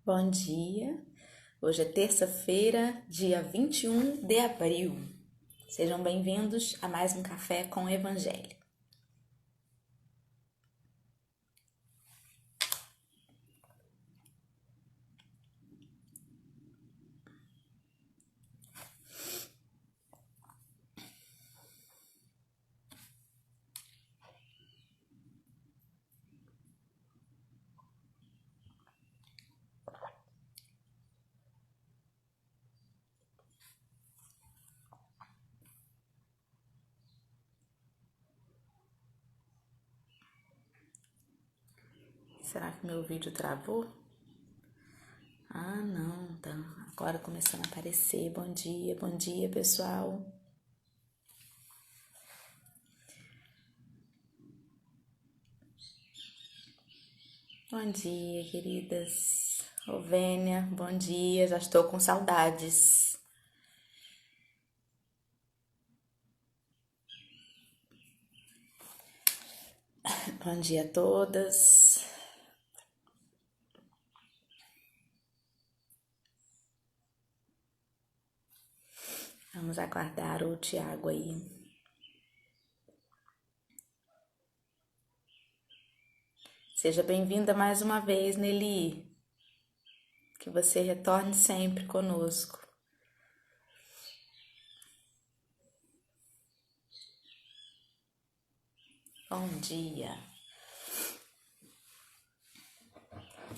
Bom dia, hoje é terça-feira, dia 21 de abril. Sejam bem-vindos a mais um Café com o Evangelho. Será que meu vídeo travou? Ah, não, tá agora começando a aparecer. Bom dia, pessoal. Bom dia, queridas. Ovênia, bom dia, já estou com saudades. Bom dia a todas. Vamos aguardar o Tiago aí. Seja bem-vinda mais uma vez, Nelly. Que você retorne sempre conosco. Bom dia.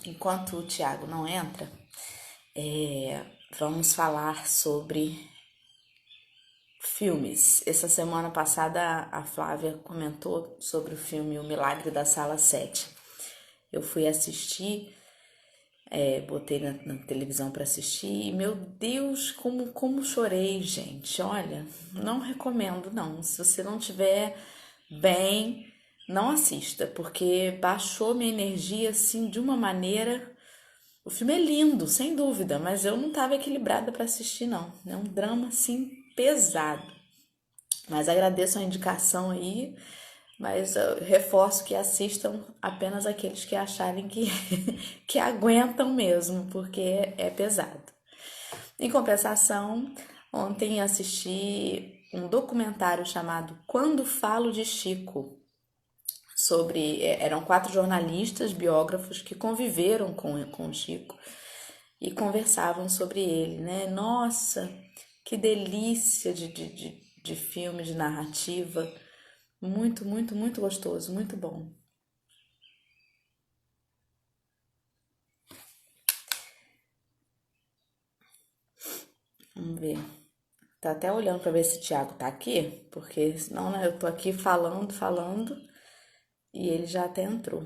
Enquanto o Tiago não entra, vamos falar sobre filmes. Essa semana passada a Flávia comentou sobre o filme O Milagre da Sala 7. Eu fui assistir, botei na televisão para assistir e, meu Deus, como chorei, gente. Olha, não recomendo, não. Se você não tiver bem, não assista, porque baixou minha energia assim de uma maneira. O filme é lindo, sem dúvida, mas eu não estava equilibrada para assistir, não. É um drama assim pesado. Mas agradeço a indicação aí, mas eu reforço que assistam apenas aqueles que acharem que, que aguentam mesmo, porque é pesado. Em compensação, ontem assisti um documentário chamado Quando Falo de Chico, eram 4 jornalistas, biógrafos que conviveram com o Chico e conversavam sobre ele, né? Nossa, que delícia de filme, de narrativa, muito, muito, muito gostoso, muito bom. Vamos ver. Tá até olhando para ver se o Thiago tá aqui, porque senão, né, eu tô aqui falando e ele já até entrou.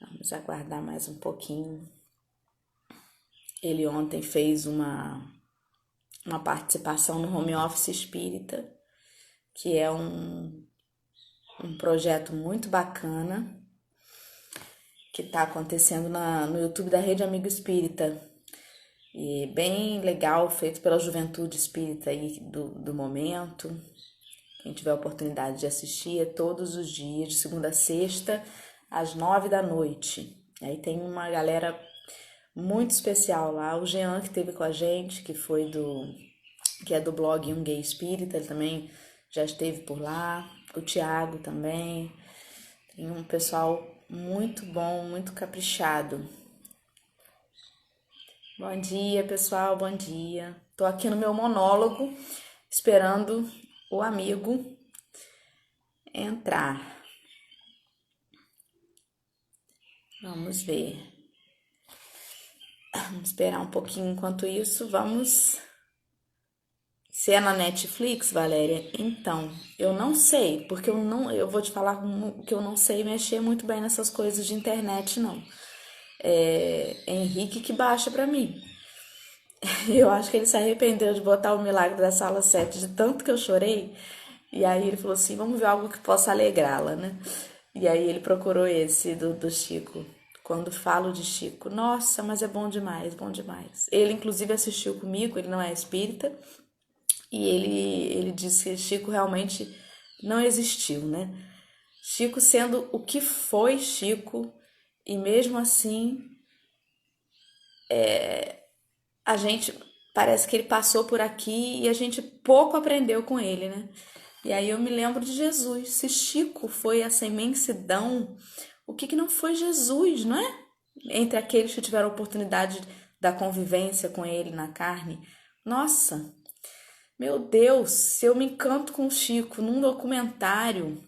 Vamos aguardar mais um pouquinho. Ele ontem fez uma participação no Home Office Espírita, que é um projeto muito bacana que está acontecendo no YouTube da Rede Amigo Espírita. E bem legal, feito pela juventude espírita aí do momento. Quem tiver a oportunidade de assistir, é todos os dias, de segunda a sexta, às 9 da noite. Aí tem uma galera muito especial lá. O Jean, que esteve com a gente, que é do blog Um Gay Espírita, ele também já esteve por lá. O Tiago também. Tem um pessoal muito bom, muito caprichado. Bom dia, pessoal, bom dia. Tô aqui no meu monólogo, esperando o amigo entrar. Vamos ver. Vamos esperar um pouquinho enquanto isso. Vamos. Se é na Netflix, Valéria, então, eu não sei, porque eu vou te falar que eu não sei mexer muito bem nessas coisas de internet, não. É Henrique que baixa pra mim. Eu acho que ele se arrependeu de botar o Milagre da Sala 7 de tanto que eu chorei. E aí ele falou assim, vamos ver algo que possa alegrá-la, né? E aí ele procurou esse do Chico. Quando falo de Chico, nossa, mas é bom demais, bom demais. Ele inclusive assistiu comigo, ele não é espírita. E ele disse que Chico realmente não existiu, né? Chico sendo o que foi Chico, e mesmo assim a gente parece que ele passou por aqui e a gente pouco aprendeu com ele, né? E aí eu me lembro de Jesus. Se Chico foi essa imensidão, o que não foi Jesus, não é? Entre aqueles que tiveram a oportunidade da convivência com ele na carne. Nossa, meu Deus, se eu me encanto com o Chico num documentário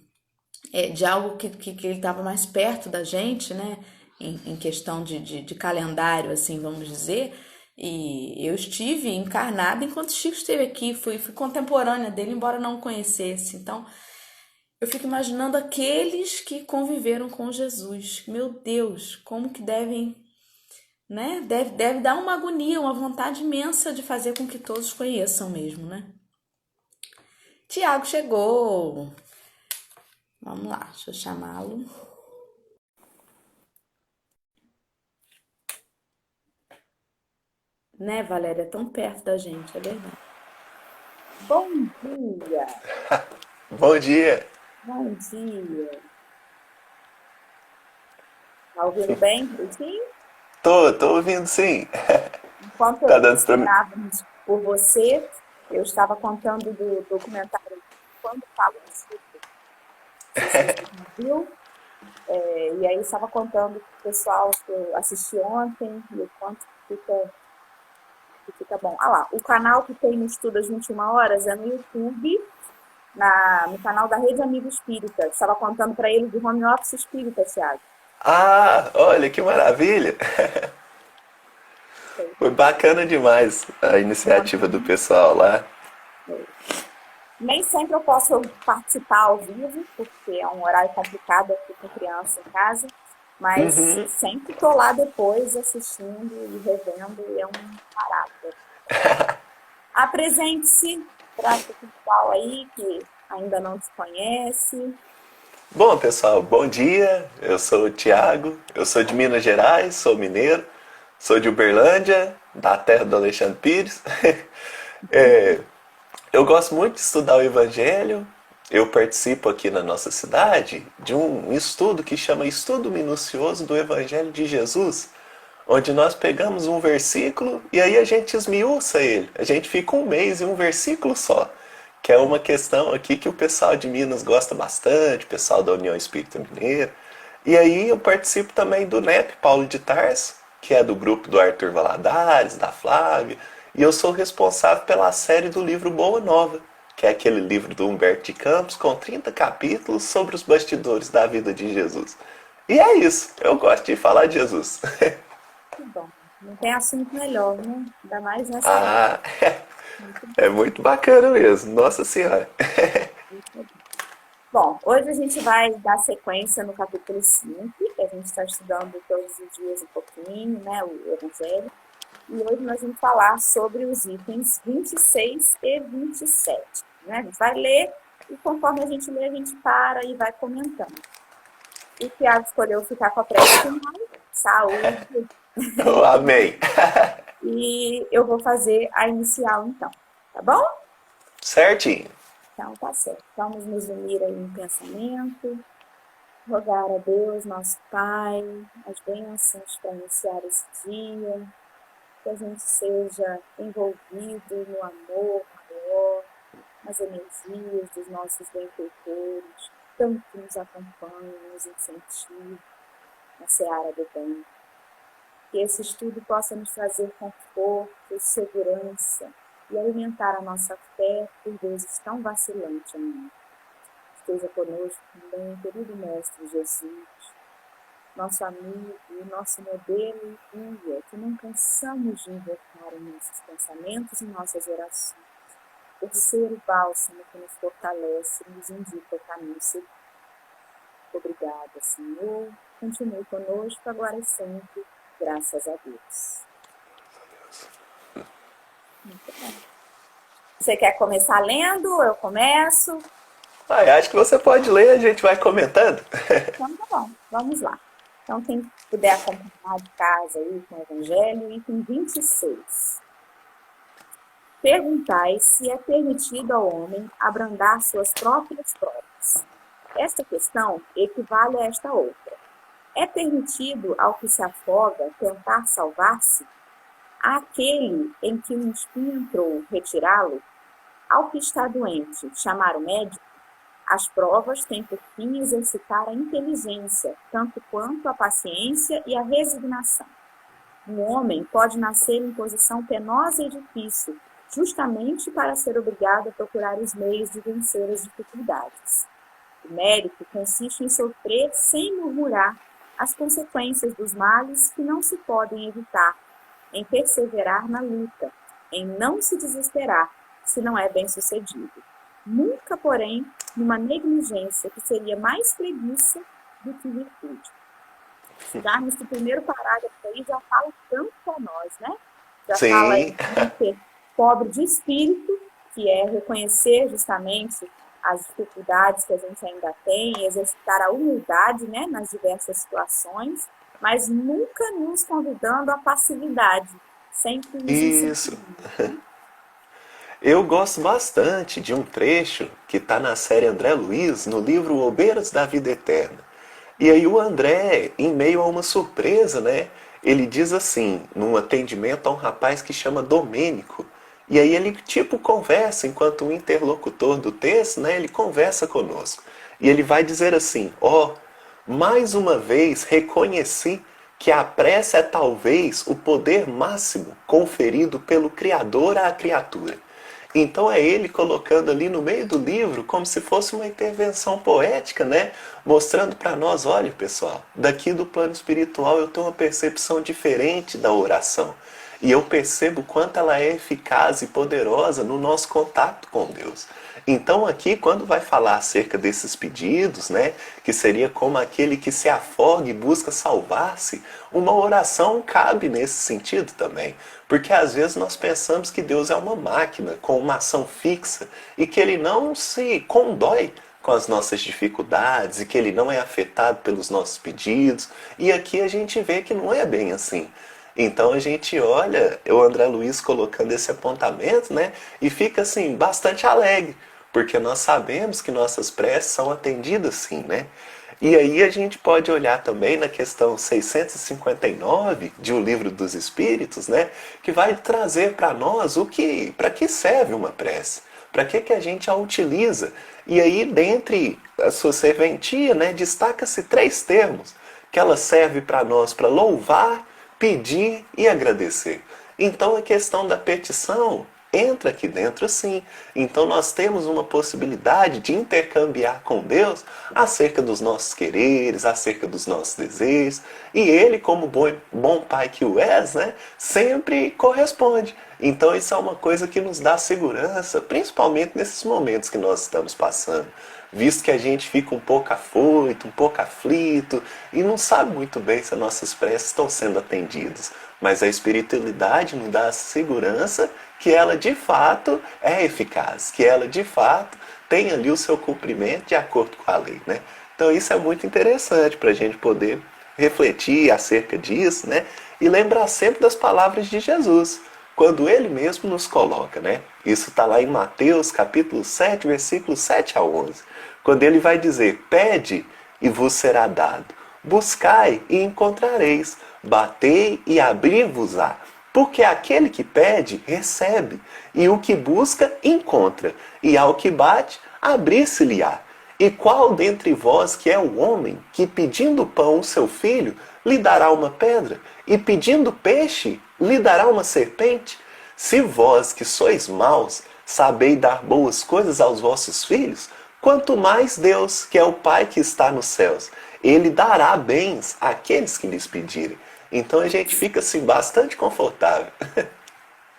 de algo que ele estava mais perto da gente, né? Em questão de calendário, assim, vamos dizer. E eu estive encarnada enquanto Chico esteve aqui, fui contemporânea dele, embora não o conhecesse. Então, eu fico imaginando aqueles que conviveram com Jesus. Meu Deus, como que devem, né? Deve dar uma agonia, uma vontade imensa de fazer com que todos conheçam mesmo, né? Tiago chegou. Vamos lá, deixa eu chamá-lo. Né, Valéria? É tão perto da gente, é verdade. Bom dia! Bom dia. Bom dia! Tá ouvindo bem, direitinho? Tô ouvindo sim. Tá Enquanto dando pra mim. esperávamos por você, eu estava contando do documentário Quando Falo de Chico. Não sei se você já viu. E aí eu estava contando pro pessoal que eu assisti ontem e o quanto que fica bom. Ah lá, o canal que tem no Estudo às 21 horas é no YouTube, no canal da Rede Amigo Espírita. Estava contando para ele do home office espírita, Thiago. Ah, olha que maravilha. Foi bacana demais a iniciativa do Ontem, pessoal lá. nem sempre eu posso participar ao vivo, porque é um horário complicado aqui com criança em casa, mas sempre estou lá depois assistindo e revendo, e é um barato. Apresente-se para o pessoal aí que ainda não te conhece. Bom, pessoal, bom dia. Eu sou o Thiago, eu sou de Minas Gerais, sou mineiro, sou de Uberlândia, da terra do Alexandre Pires. É, eu gosto muito de estudar o Evangelho. Eu participo aqui na nossa cidade de um estudo que chama Estudo Minucioso do Evangelho de Jesus, onde nós pegamos um versículo e aí a gente esmiuça ele. A gente fica um mês em um versículo só, que é uma questão aqui que o pessoal de Minas gosta bastante, o pessoal da União Espírita Mineira. E aí eu participo também do NEP Paulo de Tarso, que é do grupo do Arthur Valadares, da Flávia, e eu sou responsável pela série do livro Boa Nova, que é aquele livro do Humberto de Campos com 30 capítulos sobre os bastidores da vida de Jesus. E é isso, eu gosto de falar de Jesus. Que bom. Não tem assunto melhor, né? Ainda mais nessa hora. Ah, Muito é bom. muito bacana mesmo, nossa senhora. Muito bom. Bom, hoje a gente vai dar sequência no capítulo 5, que a gente está estudando todos os dias um pouquinho, né, o Evangelho. E hoje nós vamos falar sobre os itens 26 e 27. Né? A gente vai ler e conforme a gente lê, a gente para e vai comentando. O Tiago escolheu ficar com a prece final, saúde, Oh, amém. e eu vou fazer a inicial então, tá bom? Certinho. Então tá certo. Vamos nos unir aí em pensamento, rogar a Deus, nosso Pai, as bênçãos para iniciar esse dia, que a gente seja envolvido no amor maior, nas energias dos nossos benfeitores, tanto que nos acompanham, nos incentivam na seara do bem. Que esse estudo possa nos trazer conforto, segurança e alimentar a nossa fé por vezes tão vacilante, amém. Esteja conosco também, querido Mestre Jesus, nosso amigo, nosso modelo e guia, que não cansamos de invocar em nossos pensamentos e nossas orações, por ser o bálsamo que nos fortalece e nos indica o caminho seguro. Obrigada, Senhor. Continue conosco agora e sempre, graças a Deus. Muito bom. Você quer começar lendo? Eu começo? Ah, acho que você pode ler, a gente vai comentando. Então tá bom, vamos lá. Então, quem puder acompanhar de casa aí com o Evangelho, item 26. Perguntai se é permitido ao homem abrandar suas próprias provas. Esta questão equivale a esta outra. É permitido ao que se afoga tentar salvar-se? Àquele em que um espinho entrou, retirá-lo? Ao que está doente, chamar o médico? As provas têm por fim exercitar a inteligência, tanto quanto a paciência e a resignação. Um homem pode nascer em posição penosa e difícil, justamente para ser obrigado a procurar os meios de vencer as dificuldades. O mérito consiste em sofrer sem murmurar as consequências dos males que não se podem evitar, em perseverar na luta, em não se desesperar se não é bem-sucedido. Nunca, porém, numa negligência que seria mais preguiça do que virtude. Darmos o primeiro parágrafo aí já fala tanto para nós, né? Já fala Sim, em ser pobre de espírito, que é reconhecer justamente as dificuldades que a gente ainda tem, exercitar a humildade, né, nas diversas situações, mas nunca nos convidando à passividade, sempre nos isso. incentivando, né? Eu gosto bastante de um trecho que está na série André Luiz, no livro Obreiros da Vida Eterna. E aí o André, em meio a uma surpresa, né? Ele diz assim, num atendimento a um rapaz que chama Domênico. E aí ele tipo conversa, enquanto o interlocutor do texto, né? Ele conversa conosco. E ele vai dizer assim, ó, mais uma vez reconheci que a prece é talvez o poder máximo conferido pelo Criador à criatura. Então é ele colocando ali no meio do livro como se fosse uma intervenção poética, né? Mostrando para nós, olha pessoal, daqui do plano espiritual eu tenho uma percepção diferente da oração. E eu percebo quanto ela é eficaz e poderosa no nosso contato com Deus. Então aqui, quando vai falar acerca desses pedidos, né, que seria como aquele que se afoga e busca salvar-se, uma oração cabe nesse sentido também. Porque às vezes nós pensamos que Deus é uma máquina com uma ação fixa e que Ele não se condói com as nossas dificuldades e que Ele não é afetado pelos nossos pedidos. E aqui a gente vê que não é bem assim. Então a gente olha o André Luiz colocando esse apontamento, né, e fica assim bastante alegre, porque nós sabemos que nossas preces são atendidas sim, né? E aí a gente pode olhar também na questão 659 de O Livro dos Espíritos, né, que vai trazer para nós para que serve uma prece, para que a gente a utiliza. E aí, dentre a sua serventia, né, destaca-se três termos que ela serve para nós para louvar, pedir e agradecer. Então a questão da petição entra aqui dentro sim. Então nós temos uma possibilidade de intercambiar com Deus acerca dos nossos quereres, acerca dos nossos desejos. E Ele, como bom pai que o és, né, sempre corresponde. Então isso é uma coisa que nos dá segurança, principalmente nesses momentos que nós estamos passando. Visto que a gente fica um pouco afoito, um pouco aflito e não sabe muito bem se as nossas preces estão sendo atendidas. Mas a espiritualidade nos dá a segurança que ela de fato é eficaz, que ela de fato tem ali o seu cumprimento de acordo com a lei, né? Então isso é muito interessante para a gente poder refletir acerca disso, né? E lembrar sempre das palavras de Jesus, quando Ele mesmo nos coloca, né? Isso está lá em Mateus capítulo 7, versículos 7 a 11, quando Ele vai dizer, pede e vos será dado, buscai e encontrareis, batei e abri-vos-á. Porque aquele que pede, recebe, e o que busca, encontra, e ao que bate, abrir-se-lhe-á. E qual dentre vós que é o homem, que pedindo pão ao seu filho, lhe dará uma pedra, e pedindo peixe, lhe dará uma serpente? Se vós que sois maus, sabeis dar boas coisas aos vossos filhos, quanto mais Deus, que é o Pai que está nos céus, Ele dará bens àqueles que lhes pedirem. Então a gente fica assim bastante confortável.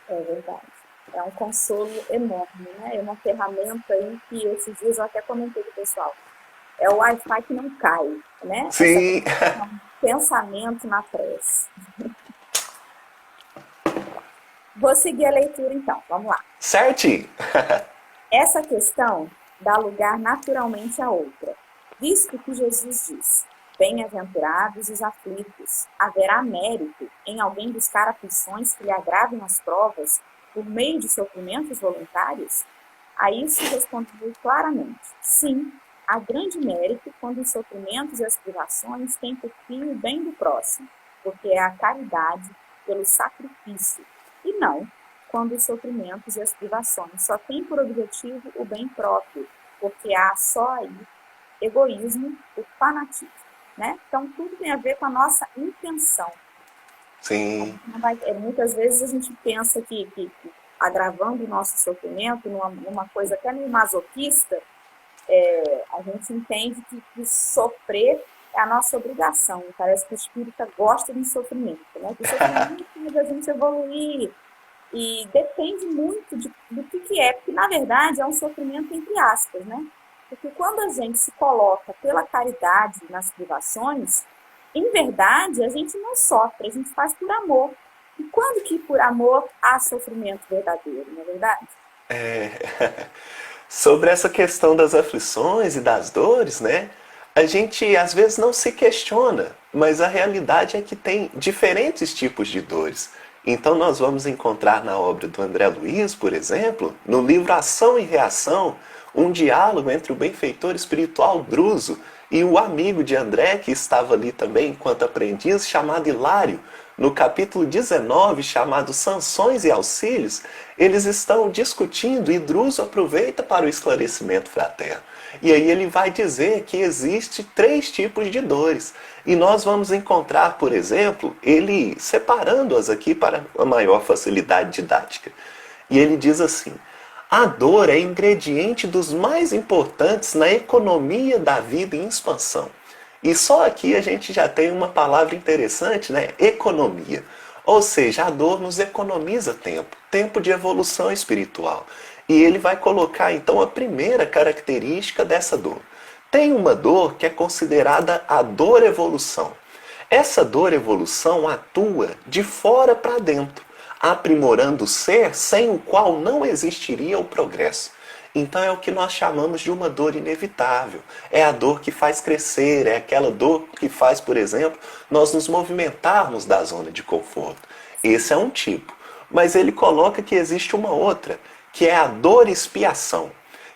É verdade. É um consolo enorme, né? É uma ferramenta aí que esses dias eu até comentei com o pessoal. É o Wi-Fi que não cai, né? Essa Sim, conexão de pensamento na prece. Vou seguir a leitura então, vamos lá. certinho. Essa questão dá lugar naturalmente a outra, visto que Jesus diz, bem-aventurados os aflitos, haverá mérito em alguém buscar aflições que lhe agravem as provas por meio de sofrimentos voluntários? A isso respondeu claramente, sim, há grande mérito quando os sofrimentos e as privações têm por fim o bem do próximo, porque é a caridade pelo sacrifício, e não quando os sofrimentos e as privações só têm por objetivo o bem próprio, porque há só aí egoísmo e fanatismo, né? Então, tudo tem a ver com a nossa intenção. Sim. Muitas vezes a gente pensa que agravando o nosso sofrimento, numa coisa até meio masoquista, a gente entende que sofrer é a nossa obrigação. Parece que o espírita gosta do sofrimento, né? Que o sofrimento faz a gente evoluir e depende muito do que é, porque na verdade é um sofrimento entre aspas, né? Porque quando a gente se coloca pela caridade nas privações, em verdade a gente não sofre, a gente faz por amor. E quando que por amor há sofrimento verdadeiro, não é verdade? Sobre essa questão das aflições e das dores, né? A gente às vezes não se questiona, mas a realidade é que tem diferentes tipos de dores. Então nós vamos encontrar na obra do André Luiz, por exemplo, no livro Ação e Reação, um diálogo entre o benfeitor espiritual Druso e o amigo de André, que estava ali também enquanto aprendiz, chamado Hilário. No capítulo 19, chamado Sanções e Auxílios, eles estão discutindo e Druso aproveita para o esclarecimento fraterno. E aí ele vai dizer que existe 3 tipos de dores. E nós vamos encontrar, por exemplo, ele separando-as aqui para uma maior facilidade didática. E ele diz assim: a dor é ingrediente dos mais importantes na economia da vida em expansão. E só aqui a gente já tem uma palavra interessante, né? Economia. Ou seja, a dor nos economiza tempo, tempo de evolução espiritual. E ele vai colocar então a primeira característica dessa dor. Tem uma dor que é considerada a dor evolução. Essa dor evolução atua de fora para dentro, aprimorando o ser sem o qual não existiria o progresso. Então é o que nós chamamos de uma dor inevitável. É a dor que faz crescer, é aquela dor que faz, por exemplo, nós nos movimentarmos da zona de conforto. Esse é um tipo. Mas ele coloca que existe uma outra, que é a dor expiação,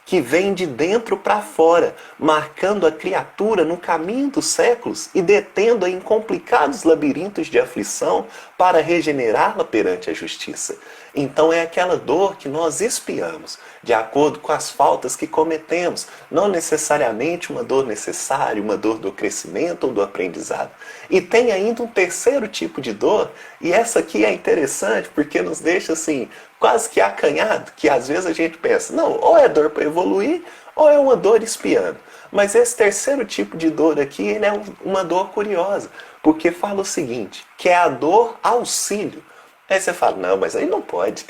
que vem de dentro para fora, marcando a criatura no caminho dos séculos e detendo-a em complicados labirintos de aflição para regenerá-la perante a justiça. Então é aquela dor que nós expiamos, de acordo com as faltas que cometemos, não necessariamente uma dor necessária, uma dor do crescimento ou do aprendizado. E tem ainda um terceiro tipo de dor, e essa aqui é interessante porque nos deixa assim, quase que acanhado, que às vezes a gente pensa, não, ou é dor para evoluir, ou é uma dor espiando. Mas esse terceiro tipo de dor aqui, ele é uma dor curiosa, porque fala o seguinte, que é a dor auxílio. Aí você fala, não, mas aí não pode.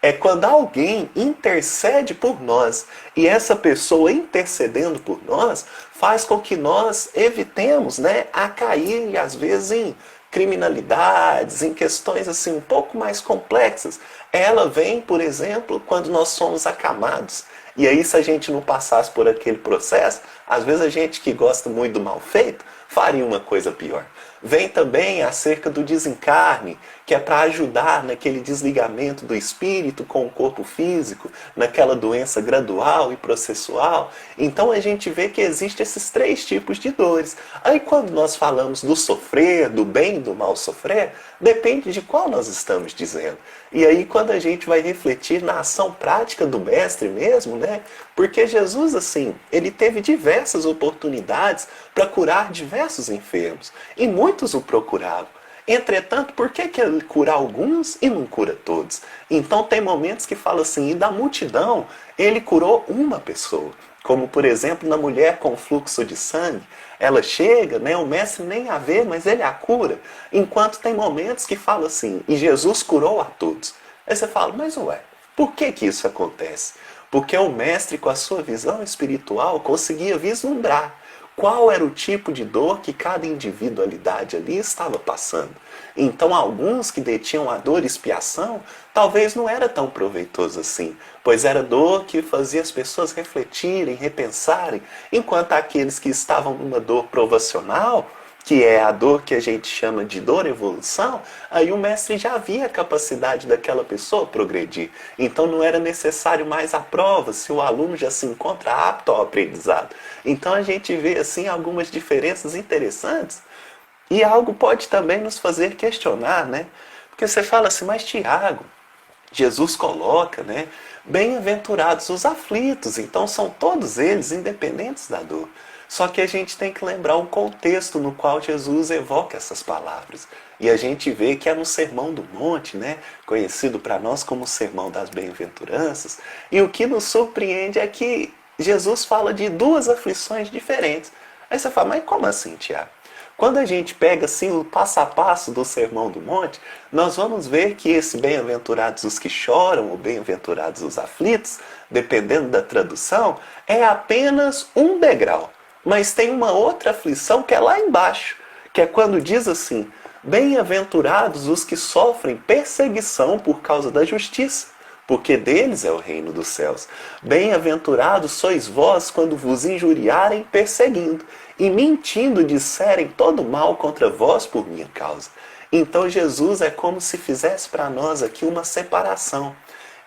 É quando alguém intercede por nós, e essa pessoa intercedendo por nós, faz com que nós evitemos, né, a cair, às vezes, em criminalidades, em questões assim um pouco mais complexas. Ela vem, por exemplo, quando nós somos acamados. E aí, se a gente não passasse por aquele processo, às vezes a gente que gosta muito do mal feito, faria uma coisa pior. Vem também acerca do desencarne, que é para ajudar naquele desligamento do espírito com o corpo físico, naquela doença gradual e processual. Então a gente vê que existem esses 3 tipos de dores. Aí quando nós falamos do sofrer, do bem e do mal sofrer, depende de qual nós estamos dizendo. E aí quando a gente vai refletir na ação prática do mestre mesmo, né? Porque Jesus, assim, ele teve diversas oportunidades para curar diversos enfermos. E muitos o procuravam. Entretanto, por que ele cura alguns e não cura todos? Então tem momentos que fala assim, e da multidão, ele curou uma pessoa. Como, por exemplo, na mulher com fluxo de sangue. Ela chega, né, o mestre nem a vê, mas ele a cura. Enquanto tem momentos que fala assim, e Jesus curou a todos. Aí você fala, mas ué, por que isso acontece? Porque o mestre, com a sua visão espiritual, conseguia vislumbrar qual era o tipo de dor que cada individualidade ali estava passando. Então, alguns que detinham a dor expiação, talvez não era tão proveitoso assim, pois era dor que fazia as pessoas refletirem, repensarem, enquanto aqueles que estavam numa dor provacional, que é a dor que a gente chama de dor evolução, aí o mestre já via a capacidade daquela pessoa progredir. Então não era necessário mais a prova se o aluno já se encontra apto ao aprendizado. Então a gente vê assim algumas diferenças interessantes e algo pode também nos fazer questionar, né? Porque você fala assim, mas Tiago, Jesus coloca, né? Bem-aventurados os aflitos, então são todos eles independentes da dor. Só que a gente tem que lembrar o contexto no qual Jesus evoca essas palavras. E a gente vê que é no Sermão do Monte, né? Conhecido para nós como o Sermão das Bem-aventuranças. E o que nos surpreende é que Jesus fala de duas aflições diferentes. Aí você fala, mas como assim, Tiago? Quando a gente pega assim o passo a passo do Sermão do Monte, nós vamos ver que esse bem-aventurados os que choram, ou bem-aventurados os aflitos, dependendo da tradução, é apenas um degrau. Mas tem uma outra aflição que é lá embaixo, que é quando diz assim, bem-aventurados os que sofrem perseguição por causa da justiça, porque deles é o reino dos céus. Bem-aventurados sois vós quando vos injuriarem perseguindo, e mentindo disserem todo mal contra vós por minha causa. Então Jesus é como se fizesse para nós aqui uma separação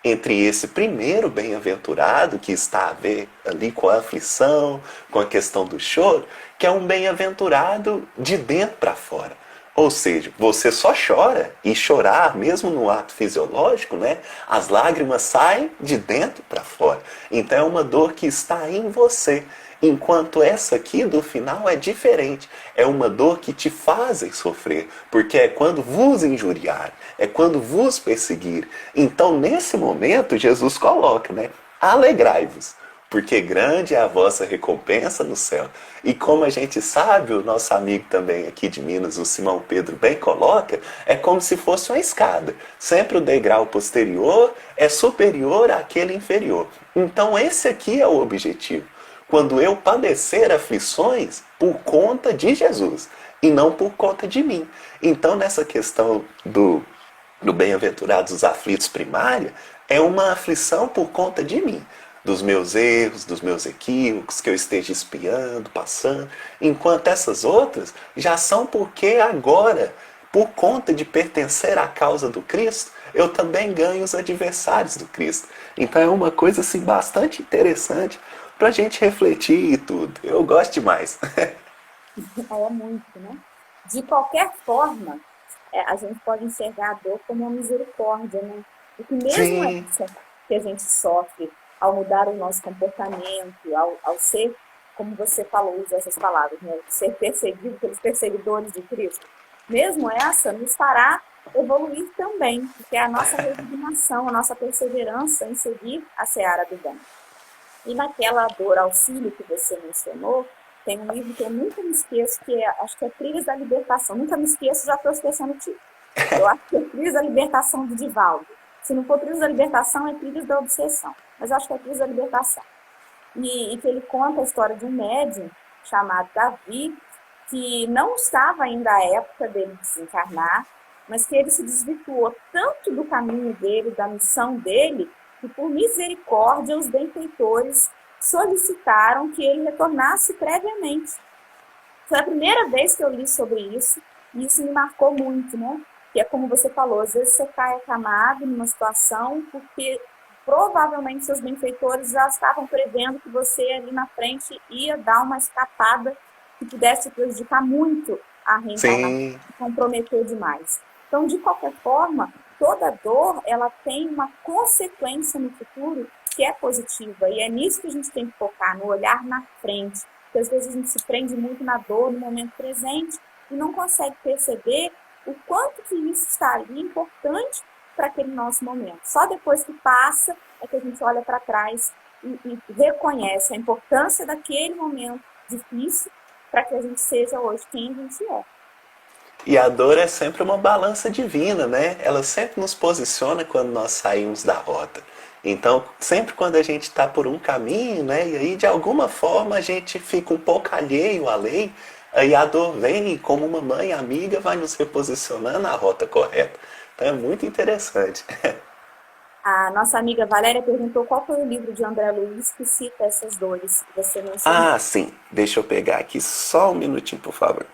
entre esse primeiro bem-aventurado, que está a ver ali com a aflição, com a questão do choro, que é um bem-aventurado de dentro para fora. Ou seja, você só chora, e chorar mesmo no ato fisiológico, né? As lágrimas saem de dentro para fora. Então é uma dor que está em você. Enquanto essa aqui do final é diferente. É uma dor que te fazem sofrer. Porque é quando vos injuriar, é quando vos perseguir. Então nesse momento Jesus coloca, né? Alegrai-vos, porque grande é a vossa recompensa no céu. E como a gente sabe, o nosso amigo também aqui de Minas, o Simão Pedro, bem coloca, é como se fosse uma escada. Sempre o degrau posterior é superior àquele inferior. Então esse aqui é o objetivo. Quando eu padecer aflições por conta de Jesus e não por conta de mim. Então nessa questão do bem-aventurados os aflitos primária, é uma aflição por conta de mim. Dos meus erros, dos meus equívocos, que eu esteja espiando, passando, enquanto essas outras já são porque agora, por conta de pertencer à causa do Cristo, eu também ganho os adversários do Cristo. Então é uma coisa assim, bastante interessante para a gente refletir e tudo. Eu gosto demais. É muito, né? De qualquer forma, a gente pode enxergar a dor como uma misericórdia, né? Porque mesmo Sim, essa que a gente sofre ao mudar o nosso comportamento, ao ser, como você falou, usa essas palavras, né? Ser perseguido pelos perseguidores de Cristo. Mesmo essa nos fará evoluir também, porque é a nossa resignação, a nossa perseverança em seguir a seara do bem. E naquela dor auxílio que você mencionou, tem um livro que eu nunca me esqueço, que acho que é Trilhas da Libertação. Nunca me esqueço, já estou esquecendo o título. Eu acho que é Trilhas da Libertação de Divaldo. Se não for Trilhas da Libertação, é Trilhas da Obsessão. Mas eu acho que é Trilhas da Libertação. E que ele conta a história de um médium chamado Davi, que não estava ainda à época dele desencarnar, mas que ele se desvirtuou tanto do caminho dele, da missão dele, que por misericórdia os benfeitores solicitaram que ele retornasse previamente. Foi a primeira vez que eu li sobre isso, e isso me marcou muito, né? Que é como você falou, às vezes você cai acamado numa situação porque provavelmente seus benfeitores já estavam prevendo que você ali na frente ia dar uma escapada que pudesse prejudicar muito a reencarnação, sim. comprometer demais. Então, de qualquer forma, toda dor, ela tem uma consequência no futuro que é positiva. E é nisso que a gente tem que focar, no olhar na frente. Porque às vezes a gente se prende muito na dor, no momento presente, e não consegue perceber o quanto que isso está ali importante para aquele nosso momento. Só depois que passa é que a gente olha para trás e reconhece a importância daquele momento difícil para que a gente seja hoje quem a gente é. E a dor é sempre uma balança divina, né? Ela sempre nos posiciona quando nós saímos da rota. Então, sempre quando a gente está por um caminho, né? E aí, de alguma forma, a gente fica um pouco alheio à lei, aí a dor vem e, como uma mãe amiga, vai nos reposicionando na rota correta. Então, é muito interessante. A nossa amiga Valéria perguntou qual foi o livro de André Luiz que cita essas dores que você mencionou. Ah, sim. Deixa eu pegar aqui só um minutinho, por favor.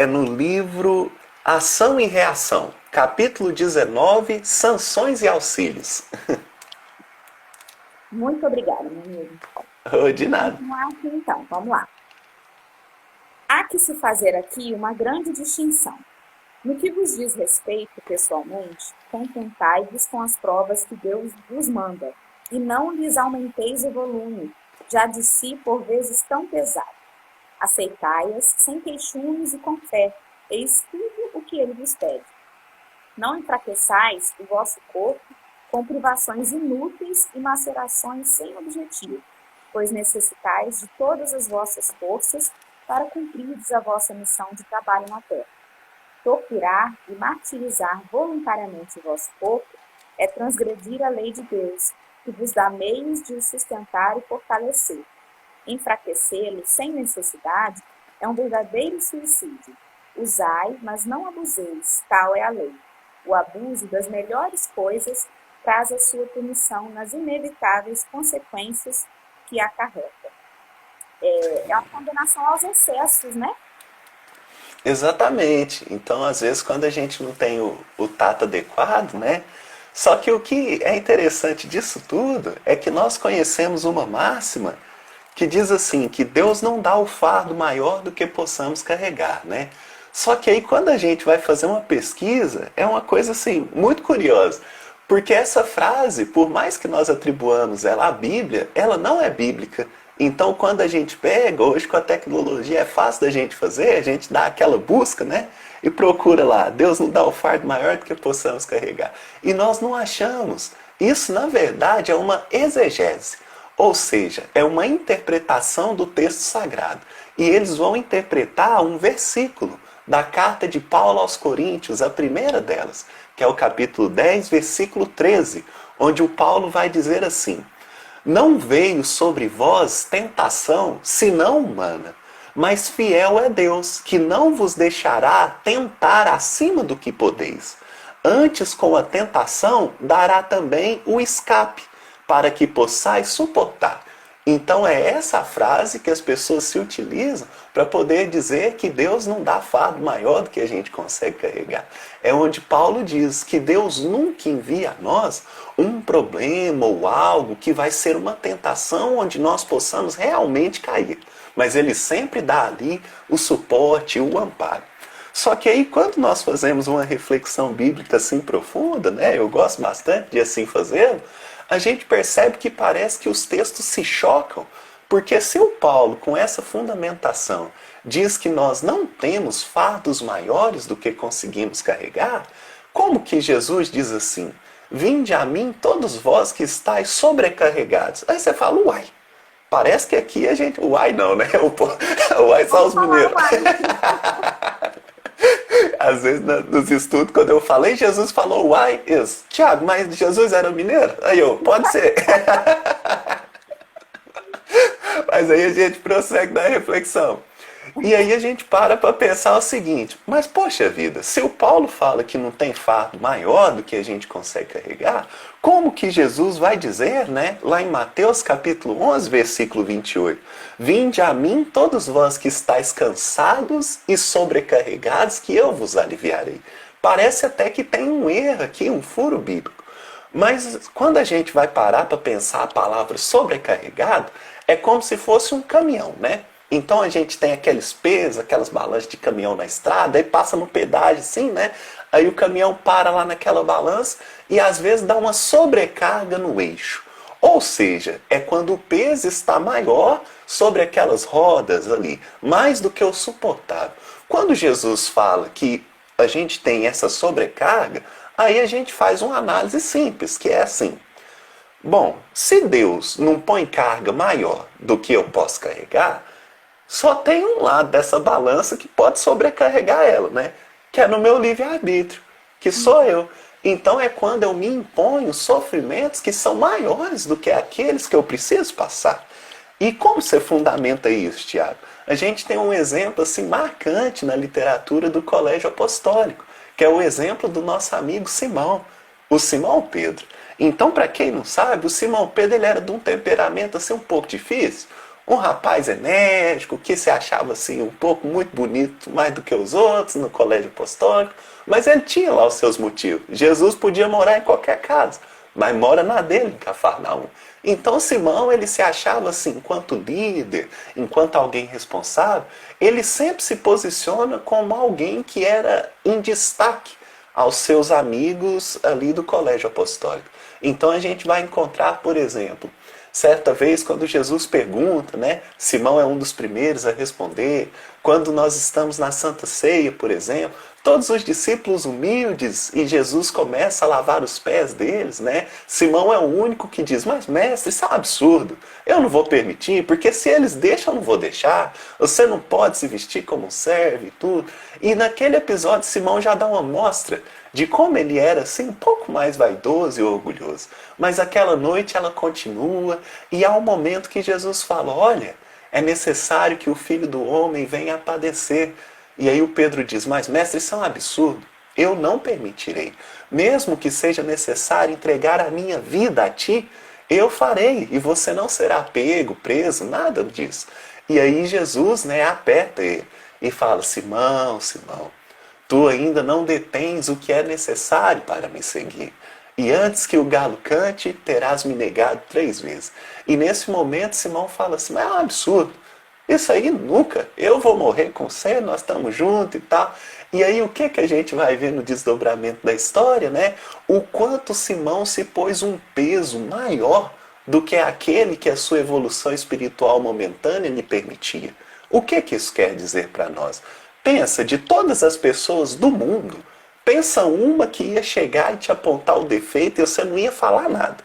é no livro Ação e Reação, capítulo 19, Sanções e Auxílios. Muito obrigada, meu amigo. De nada. Continuar aqui, então, vamos lá. Há que se fazer aqui uma grande distinção. No que vos diz respeito, pessoalmente, contentai-vos com as provas que Deus vos manda, e não lhes aumenteis o volume, já de si por vezes tão pesado. Aceitai-as sem queixumes e com fé, eis tudo o que ele vos pede. Não enfraqueçais o vosso corpo com privações inúteis e macerações sem objetivo, pois necessitais de todas as vossas forças para cumprirdes a vossa missão de trabalho na terra. Torturar e martirizar voluntariamente o vosso corpo é transgredir a lei de Deus, que vos dá meios de o sustentar e fortalecer. Enfraquecê-lo sem necessidade é um verdadeiro suicídio. Usai, mas não abuseis, tal é a lei. O abuso das melhores coisas traz a sua punição nas inevitáveis consequências que acarreta. É uma condenação aos excessos, né? Exatamente. Então, às vezes, quando a gente não tem o tato adequado, né? Só que o que é interessante disso tudo é que nós conhecemos uma máxima que diz assim, que Deus não dá o fardo maior do que possamos carregar, né? Só que aí quando a gente vai fazer uma pesquisa, é uma coisa assim, muito curiosa. Porque essa frase, por mais que nós atribuamos ela à Bíblia, ela não é bíblica. Então quando a gente pega, hoje com a tecnologia é fácil da gente fazer, a gente dá aquela busca, né? E procura lá, Deus não dá o fardo maior do que possamos carregar. E nós não achamos. Isso na verdade é uma exegese. Ou seja, é uma interpretação do texto sagrado. E eles vão interpretar um versículo da carta de Paulo aos Coríntios, a primeira delas, que é o capítulo 10, versículo 13, onde o Paulo vai dizer assim: não veio sobre vós tentação, senão humana, mas fiel é Deus, que não vos deixará tentar acima do que podeis. Antes, com a tentação, dará também o escape, para que possais suportar. Então é essa a frase que as pessoas se utilizam para poder dizer que Deus não dá fardo maior do que a gente consegue carregar. É onde Paulo diz que Deus nunca envia a nós um problema ou algo que vai ser uma tentação onde nós possamos realmente cair. Mas Ele sempre dá ali o suporte, o amparo. Só que aí quando nós fazemos uma reflexão bíblica assim profunda, né, eu gosto bastante de assim fazê-lo, a gente percebe que parece que os textos se chocam, porque se o Paulo, com essa fundamentação, diz que nós não temos fardos maiores do que conseguimos carregar, como que Jesus diz assim: vinde a mim todos vós que estáis sobrecarregados? Aí você fala, uai, parece que aqui a gente... Uai não, né? Uai só os mineiros. Às vezes nos estudos, quando eu falei, Jesus falou uai, isso. Tiago, mas Jesus era mineiro? Aí eu, pode ser. Mas aí a gente prossegue na reflexão. E aí a gente para pensar o seguinte: mas poxa vida, se o Paulo fala que não tem fardo maior do que a gente consegue carregar, como que Jesus vai dizer, né, lá em Mateus capítulo 11, versículo 28, vinde a mim todos vós que estáis cansados e sobrecarregados, que eu vos aliviarei. Parece até que tem um erro aqui, um furo bíblico. Mas quando a gente vai parar para pensar a palavra sobrecarregado, é como se fosse um caminhão, né? Então a gente tem aqueles pesos, aquelas balanças de caminhão na estrada, aí passa no pedágio assim, né? Aí o caminhão para lá naquela balança e às vezes dá uma sobrecarga no eixo. Ou seja, é quando o peso está maior sobre aquelas rodas ali, mais do que o suportável. Quando Jesus fala que a gente tem essa sobrecarga, aí a gente faz uma análise simples, que é assim: bom, se Deus não põe carga maior do que eu posso carregar, só tem um lado dessa balança que pode sobrecarregar ela, né? Que é no meu livre-arbítrio, que sou eu. Então é quando eu me imponho sofrimentos que são maiores do que aqueles que eu preciso passar. E como você fundamenta isso, Tiago? A gente tem um exemplo assim marcante na literatura do Colégio Apostólico, que é o exemplo do nosso amigo Simão, o Simão Pedro. Então, para quem não sabe, o Simão Pedro ele era de um temperamento assim um pouco difícil, Um rapaz enérgico, que se achava assim um pouco muito bonito, mais do que os outros no colégio apostólico, mas ele tinha lá os seus motivos. Jesus podia morar em qualquer casa, mas mora na dele, em Cafarnaum. Então Simão, ele se achava assim, enquanto líder, enquanto alguém responsável, ele sempre se posiciona como alguém que era em destaque aos seus amigos ali do colégio apostólico. Então a gente vai encontrar, por exemplo, certa vez quando Jesus pergunta, né? Simão é um dos primeiros a responder. Quando nós estamos na Santa Ceia, por exemplo, todos os discípulos humildes e Jesus começa a lavar os pés deles, né? Simão é o único que diz, mas mestre, isso é um absurdo. Eu não vou permitir, porque se eles deixam, eu não vou deixar. Você não pode se vestir como um servo e tudo. E naquele episódio, Simão já dá uma mostra de como ele era assim um pouco mais vaidoso e orgulhoso. Mas aquela noite ela continua e há um momento que Jesus fala, olha, é necessário que o Filho do Homem venha a padecer. E aí o Pedro diz, mas mestre, isso é um absurdo. Eu não permitirei. Mesmo que seja necessário entregar a minha vida a ti, eu farei. E você não será pego, preso, nada disso. E aí Jesus, né, aperta ele e fala, Simão, Simão, tu ainda não detens o que é necessário para me seguir. E antes que o galo cante, terás me negado 3 vezes. E nesse momento Simão fala assim, mas é um absurdo. Isso aí nunca. Eu vou morrer com você, nós estamos juntos e tal. E aí o que a gente vai ver no desdobramento da história, né? O quanto Simão se pôs um peso maior do que aquele que a sua evolução espiritual momentânea lhe permitia. O que isso quer dizer para nós? Pensa, de todas as pessoas do mundo, pensa uma que ia chegar e te apontar o defeito e você não ia falar nada.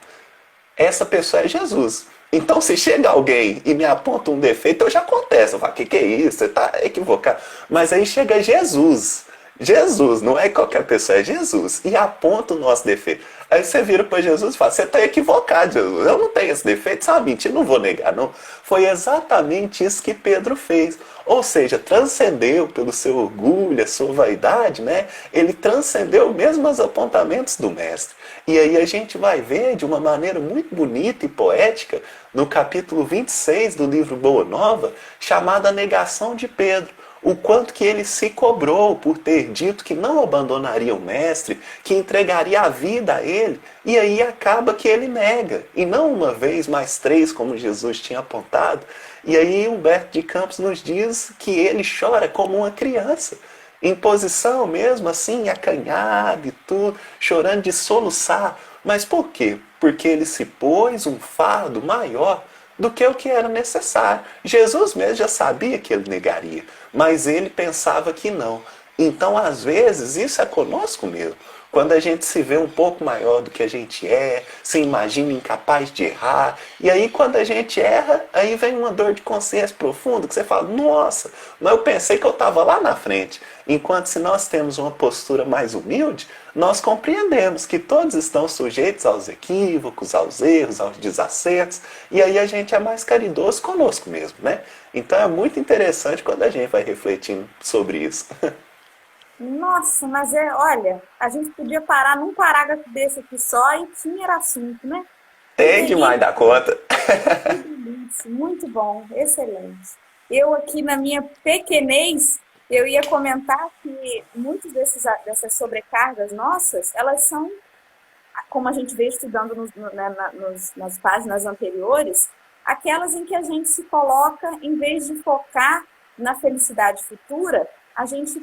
Essa pessoa é Jesus. Então, se chega alguém e me aponta um defeito, eu já contesto. Eu falo, que é isso? Você está equivocado. Mas aí chega Jesus. Jesus, não é qualquer pessoa, é Jesus. E aponta o nosso defeito. Aí você vira para Jesus e fala, você está equivocado, Jesus. Eu não tenho esse defeito, isso é uma mentira, não vou negar, não. Foi exatamente isso que Pedro fez. Ou seja, transcendeu pelo seu orgulho, a sua vaidade, né? Ele transcendeu mesmo os apontamentos do mestre. E aí a gente vai ver de uma maneira muito bonita e poética no capítulo 26 do livro Boa Nova, chamada Negação de Pedro. O quanto que ele se cobrou por ter dito que não abandonaria o mestre, que entregaria a vida a ele, e aí acaba que ele nega. E não uma vez, mas 3, como Jesus tinha apontado. E aí Humberto de Campos nos diz que ele chora como uma criança, em posição mesmo assim, acanhado e tudo, chorando de soluçar. Mas por quê? Porque ele se pôs um fardo maior do que o que era necessário. Jesus mesmo já sabia que ele negaria, mas ele pensava que não. Então, às vezes, isso é conosco mesmo. Quando a gente se vê um pouco maior do que a gente é, se imagina incapaz de errar, e aí quando a gente erra, aí vem uma dor de consciência profunda, que você fala, nossa, mas eu pensei que eu estava lá na frente. Enquanto se nós temos uma postura mais humilde, nós compreendemos que todos estão sujeitos aos equívocos, aos erros, aos desacertos, e aí a gente é mais caridoso conosco mesmo, né? Então é muito interessante quando a gente vai refletindo sobre isso. Nossa, mas olha, a gente podia parar num parágrafo desse aqui só e tinha assunto, né? Tem demais da conta. Muito bom, excelente. Eu aqui na minha pequenez, eu ia comentar que muitas dessas sobrecargas nossas, elas são, como a gente vê estudando nas páginas anteriores, aquelas em que a gente se coloca, em vez de focar na felicidade futura, a gente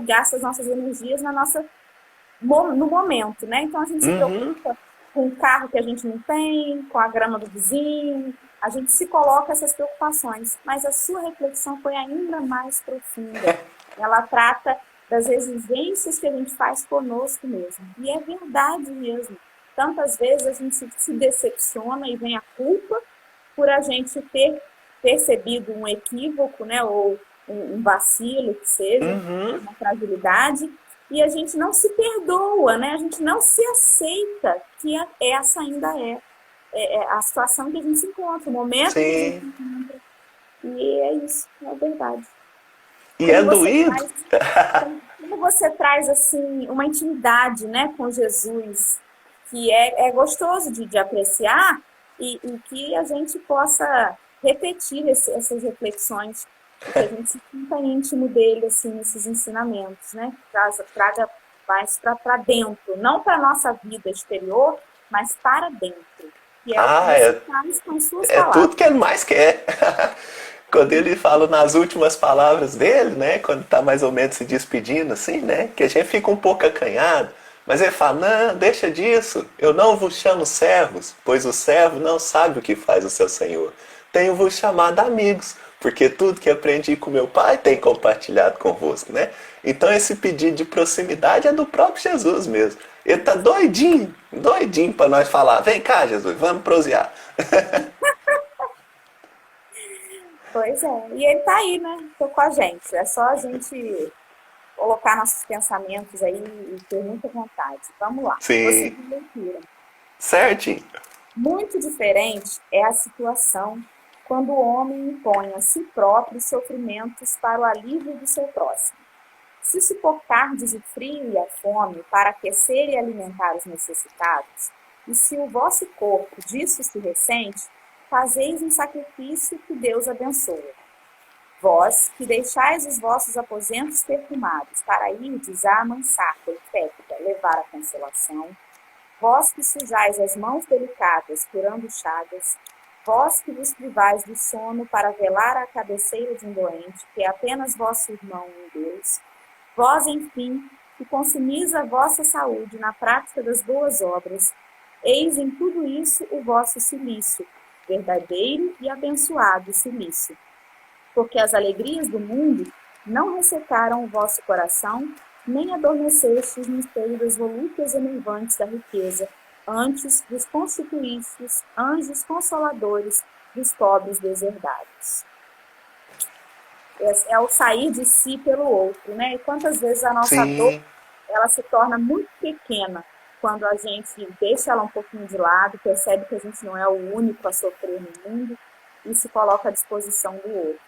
gasta as nossas energias no momento, né? Então a gente se preocupa com o carro que a gente não tem, com a grama do vizinho, a gente se coloca essas preocupações, mas a sua reflexão foi ainda mais profunda. Ela trata das exigências que a gente faz conosco mesmo. E é verdade mesmo. Tantas vezes a gente se decepciona e vem a culpa por a gente ter percebido um equívoco, né? Ou um vacilo que seja, uma fragilidade, e a gente não se perdoa, né? A gente não se aceita que essa ainda é a situação que a gente se encontra, o momento que a gente se encontra. E é isso, é verdade. E é doído. Como você traz assim, uma intimidade, né, com Jesus, que é gostoso de apreciar, e que a gente possa repetir essas reflexões, que a gente se sinta íntimo dele, assim, nesses ensinamentos, né? Traga mais para dentro, não para a nossa vida exterior, mas para dentro, que é o que Ah, você faz com as suas é tudo palavras. que ele mais quer. Quando ele fala nas últimas palavras dele, né? Quando tá mais ou menos se despedindo, assim, né? Que a gente fica um pouco acanhado. Mas ele fala, não, deixa disso. Eu não vos chamo servos, pois o servo não sabe o que faz o seu senhor. Tenho-vos chamado amigos, porque tudo que aprendi com meu pai tem compartilhado convosco, né? Então esse pedido de proximidade é do próprio Jesus mesmo. Ele tá doidinho, doidinho para nós falar, vem cá, Jesus, vamos prosear. Pois é, e ele tá aí, né? Tô com a gente. É só a gente colocar nossos pensamentos aí e ter muita vontade. Vamos lá, vou Sim, seguir a leitura. certinho. Muito diferente é a situação quando o homem impõe a si próprio sofrimentos para o alívio do seu próximo. Se suportardes o frio e a fome para aquecer e alimentar os necessitados, e se o vosso corpo disso se ressente, fazeis um sacrifício que Deus abençoa. Vós, que deixais os vossos aposentos perfumados para irdes à mansarda infecta levar a consolação, vós que sujais as mãos delicadas curando chagas, vós que vos privais do sono para velar à cabeceira de um doente, que é apenas vosso irmão em Deus, vós, enfim, que consumis a vossa saúde na prática das boas obras, eis em tudo isso o vosso cilício, verdadeiro e abençoado cilício. Porque as alegrias do mundo não ressecaram o vosso coração, nem adormecestes no espelho das volúpias enervantes da riqueza, antes vos constituístes anjos consoladores dos pobres deserdados. É o sair de si pelo outro, né? E quantas vezes a nossa dor, Sim. ela se torna muito pequena quando a gente deixa ela um pouquinho de lado, percebe que a gente não é o único a sofrer no mundo e se coloca à disposição do outro.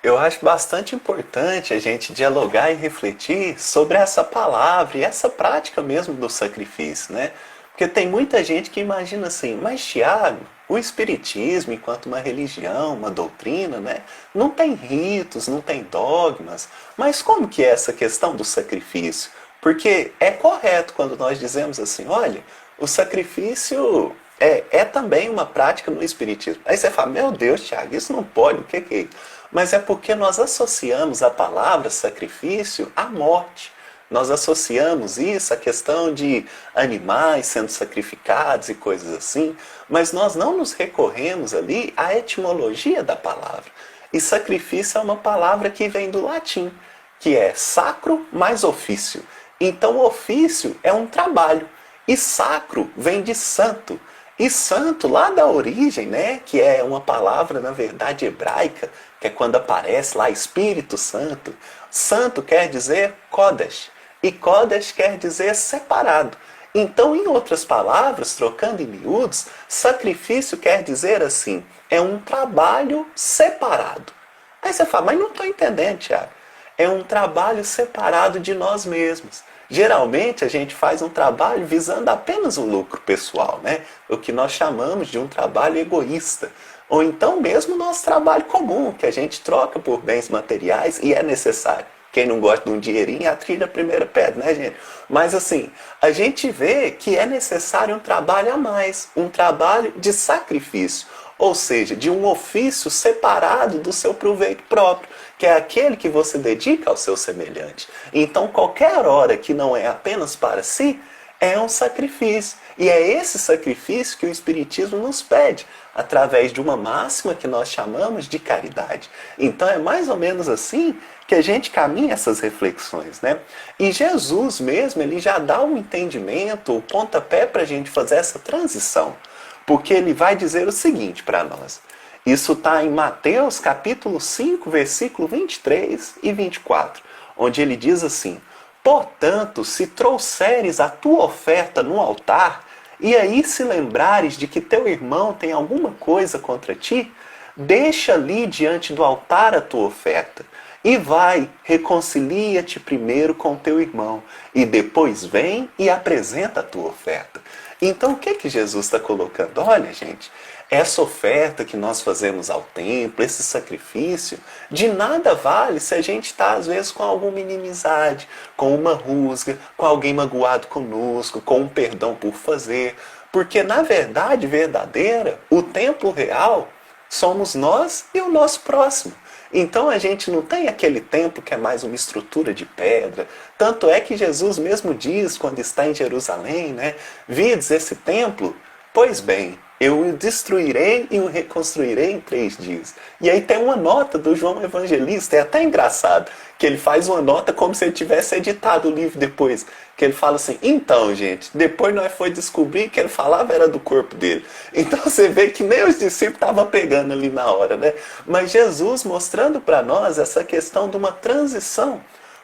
Eu acho bastante importante a gente dialogar e refletir sobre essa palavra e essa prática mesmo do sacrifício, né? Porque tem muita gente que imagina assim, mas Tiago, o Espiritismo, enquanto uma religião, uma doutrina, né? Não tem ritos, não tem dogmas. Mas como que é essa questão do sacrifício? Porque é correto quando nós dizemos assim, olha, o sacrifício é também uma prática no Espiritismo. Aí você fala, meu Deus, Tiago, isso não pode, o que é isso? Mas é porque nós associamos a palavra sacrifício à morte. Nós associamos isso à questão de animais sendo sacrificados e coisas assim, mas nós não nos recorremos ali à etimologia da palavra. E sacrifício é uma palavra que vem do latim, que é sacro mais ofício. Então, ofício é um trabalho. E sacro vem de santo. E santo, lá da origem, né, que é uma palavra, na verdade, hebraica, que é quando aparece lá Espírito Santo. Santo quer dizer Kodesh. E Kodesh quer dizer separado. Então, em outras palavras, trocando em miúdos, sacrifício quer dizer assim, é um trabalho separado. Aí você fala, mas não estou entendendo, Tiago. É um trabalho separado de nós mesmos. Geralmente a gente faz um trabalho visando apenas o lucro pessoal, né? O que nós chamamos de um trabalho egoísta. Ou então mesmo o nosso trabalho comum, que a gente troca por bens materiais e é necessário. Quem não gosta de um dinheirinho, atira a primeira pedra, né, gente? Mas assim, a gente vê que é necessário um trabalho a mais, um trabalho de sacrifício. Ou seja, de um ofício separado do seu proveito próprio, que é aquele que você dedica ao seu semelhante. Então, qualquer hora que não é apenas para si, é um sacrifício. E é esse sacrifício que o Espiritismo nos pede, através de uma máxima que nós chamamos de caridade. Então, é mais ou menos assim que a gente caminha essas reflexões, né? E Jesus mesmo, ele já dá um entendimento, o pontapé para a gente fazer essa transição. Porque ele vai dizer o seguinte para nós. Isso está em Mateus capítulo 5, versículo 23 e 24, onde ele diz assim, portanto, se trouxeres a tua oferta no altar, e aí se lembrares de que teu irmão tem alguma coisa contra ti, deixa ali diante do altar a tua oferta, e vai, reconcilia-te primeiro com teu irmão, e depois vem e apresenta a tua oferta. Então, o que Jesus está colocando? Olha, gente, Essa oferta que nós fazemos ao templo, esse sacrifício, de nada vale se a gente está às vezes com alguma inimizade, com uma rusga, com alguém magoado conosco, com um perdão por fazer. Porque na verdade verdadeira, o templo real somos nós e o nosso próximo. Então a gente não tem aquele templo que é mais uma estrutura de pedra. Tanto é que Jesus mesmo diz, quando está em Jerusalém, né? Vides esse templo? Pois bem, eu o destruirei e o reconstruirei em 3 dias. E aí tem uma nota do João Evangelista, é até engraçado, que ele faz uma nota como se ele tivesse editado o livro depois. Que ele fala assim, então gente, depois nós foi descobrir que ele falava era do corpo dele. Então você vê que nem os discípulos estavam pegando ali na hora, né? Mas Jesus mostrando para nós essa questão de uma transição.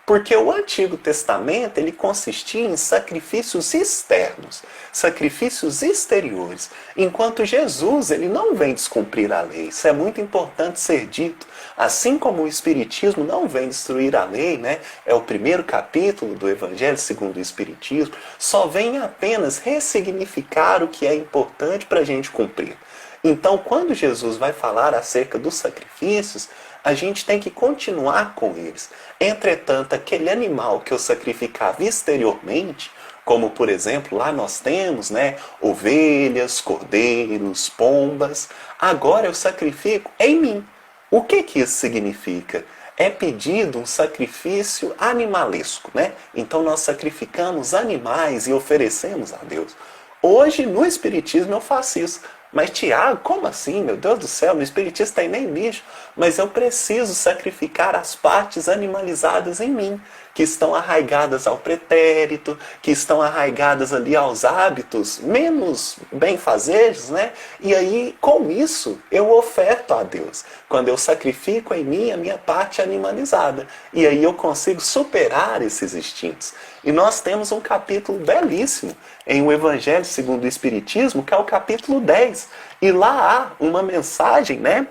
Porque o Antigo Testamento ele consistia em sacrifícios externos, sacrifícios exteriores, enquanto Jesus ele não vem descumprir a lei. Isso é muito importante ser dito. Assim como o Espiritismo não vem destruir a lei, né? É o primeiro capítulo do Evangelho segundo o Espiritismo, só vem apenas ressignificar o que é importante para a gente cumprir. Então, quando Jesus vai falar acerca dos sacrifícios, a gente tem que continuar com eles. Entretanto, aquele animal que eu sacrificava exteriormente, como por exemplo, lá nós temos, né, ovelhas, cordeiros, pombas, agora eu sacrifico em mim. O que isso significa? É pedido um sacrifício animalesco, né? Então nós sacrificamos animais e oferecemos a Deus. Hoje, no Espiritismo, eu faço isso. Mas, Tiago, como assim? Meu Deus do céu, no Espiritismo tem nem bicho. Mas eu preciso sacrificar as partes animalizadas em mim, que estão arraigadas ao pretérito, que estão arraigadas ali aos hábitos menos benfazejos, né? E aí, com isso, eu oferto a Deus. Quando eu sacrifico em mim a minha parte animalizada. E aí eu consigo superar esses instintos. E nós temos um capítulo belíssimo em O Evangelho segundo o Espiritismo, que é o capítulo 10. E lá há uma mensagem, né?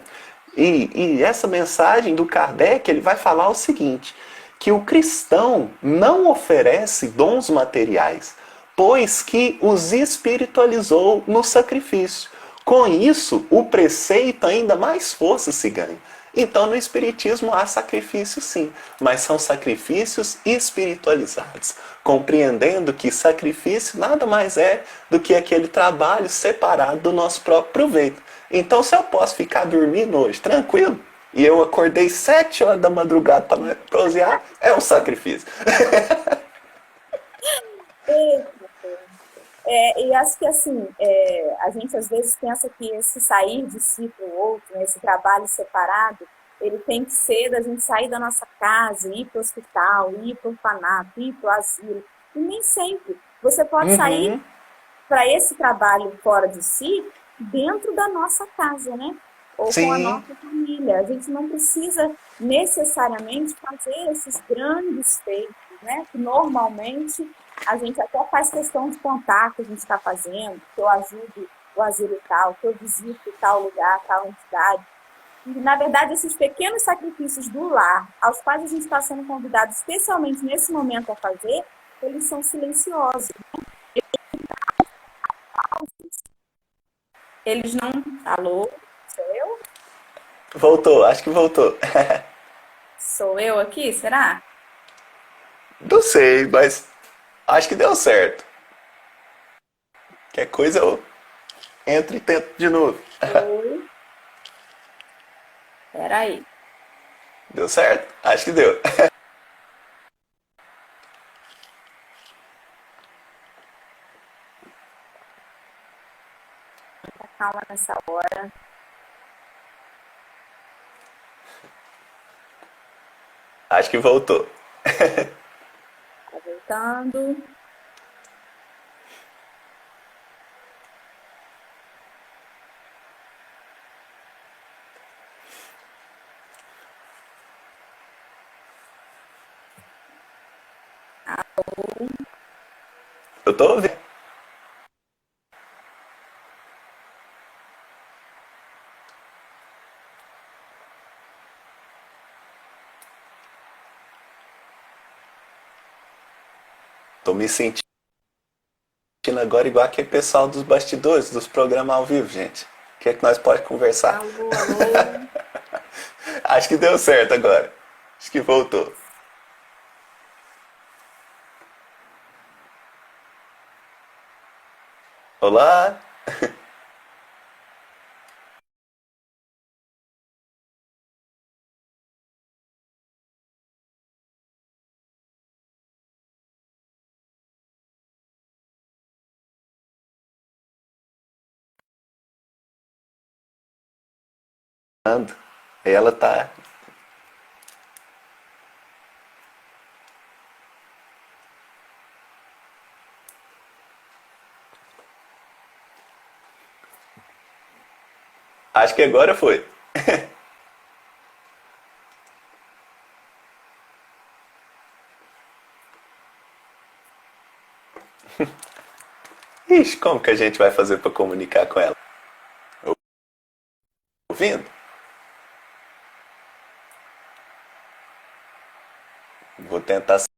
E essa mensagem do Kardec, ele vai falar o seguinte, que o cristão não oferece dons materiais, pois que os espiritualizou no sacrifício. Com isso, o preceito ainda mais força se ganha. Então, no Espiritismo há sacrifícios sim, mas são sacrifícios espiritualizados, compreendendo que sacrifício nada mais é do que aquele trabalho separado do nosso próprio proveito. Então, se eu posso ficar dormindo hoje tranquilo, e eu acordei 7 horas da madrugada para me prosear, é um sacrifício. E acho que assim, a gente às vezes pensa que esse sair de si para o outro, né, esse trabalho separado, ele tem que ser da gente sair da nossa casa, ir para o hospital, ir para o orfanato, ir para o asilo. E nem sempre. Você pode sair para esse trabalho fora de si, dentro da nossa casa, né? Ou com a Sim. nossa família. A gente não precisa necessariamente fazer esses grandes feitos, né? Que normalmente a gente até faz questão de contar que a gente está fazendo, que eu ajudo o asilo tal, que eu visito tal lugar, tal entidade. E, na verdade, esses pequenos sacrifícios do lar, aos quais a gente está sendo convidado, especialmente nesse momento a fazer, eles são silenciosos. Eles não... Alô? Sou eu? Voltou, acho que voltou. Sou eu aqui? Será? Não sei, mas acho que deu certo. Qualquer coisa eu entro e tento de novo. Oi? Peraí. Deu certo? Acho que deu. Calma nessa hora. Acho que voltou. Tá voltando. Eu tô ouvindo. Tô me sentindo agora igual aquele pessoal dos bastidores, dos programas ao vivo, gente. O que é que nós podemos conversar? Alô, alô. Acho que deu certo agora. Acho que voltou. Olá? Ando. Ela tá. Acho que agora foi. Ixi, como que a gente vai fazer pra comunicar com ela? Ouvindo? Vou tentar